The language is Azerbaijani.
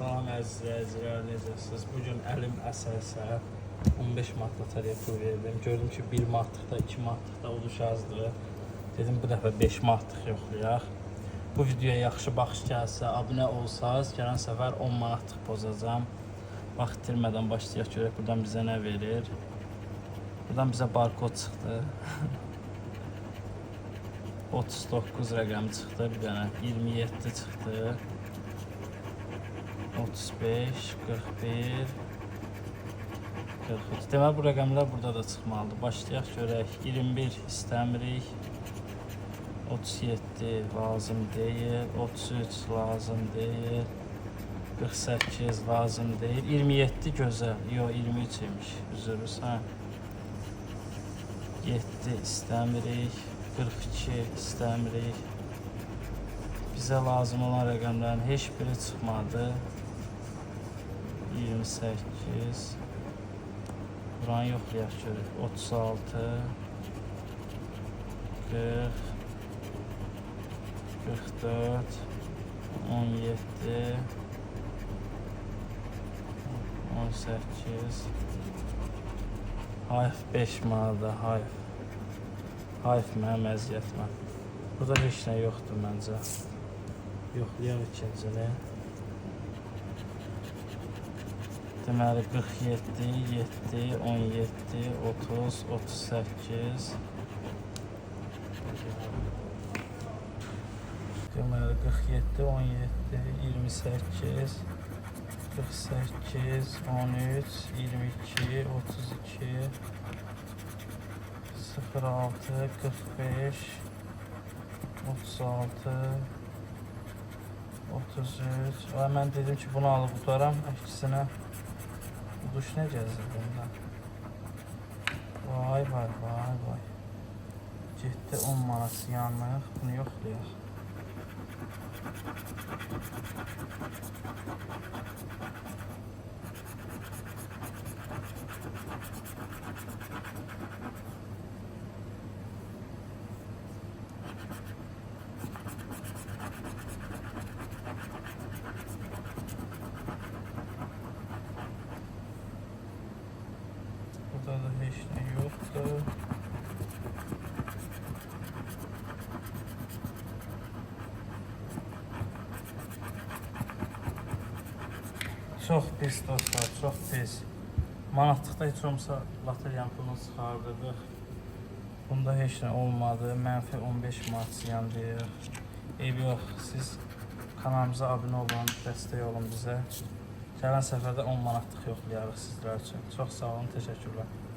Salam əziz izləyicilər, necəsiniz? Bugün əlim əsə-əsə 15 manat loteriya pul verdim. Gördüm ki 1 manatlıq da 2 manatlıq da uduş azdır. Dedim bu dəfə 5 manatlıq yoxlayaq. Bu videoya yaxşı baxış gəlsə, abunə olsanız, gələn səfər 10 manatlıq bozacağım. Vaxt itirmədən başlayaq, görək buradan bizə nə verir. Buradan bizə barkod çıxdı. 39 rəqəmi çıxdı, bir dənə 27 çıxdı. 35, 41, 43. Deməli bu rəqəmlər burada da çıxmalıdır. Başlayaq görək. 21 istəmirik. 37 lazım deyil. 33 lazım deyil. 48 lazım deyil. 27 gözəl. Yox, 23 imiş. Üzürürsən. 7 istəmirik. 42 istəmirik. Bizə lazım olan rəqəmlərin heç biri çıxmadı. 28. Buranı yoxlayaq görək. 36, 40, 44, 17, 18. Hayf 5 manada, hayf. Hayf mənim əziyyətmə. Burada heç nə yoxdur məncə. Yoxlayaq ikincini. Deməli 47, 7, 17, 30, 38. Deməli 47, 17, 28, 48, 13, 22, 32, 06, 45, 36, 33. Mən dedim ki bunu alıb tutaram, əksinə uduş nə gəzir bundan? Vay vay vay vay. Getdi 10 manat yanlıq, bunu yoxlayaq. Burada da heç nə yoxdur. Çox pis dostlar, çox pis. Manatlıqda heç olmasa loteriyanın pulunu çıxardırdıq. Bunda heç nə olmadı. Mənfi 15 manat ziyan deyir. Eybi yox, siz kanalımıza abunə olun, dəstək olun bizə. Gələn səfərdə 10 manatlıq yoxlayarıq sizlər üçün. Çox sağ olun, təşəkkürlər.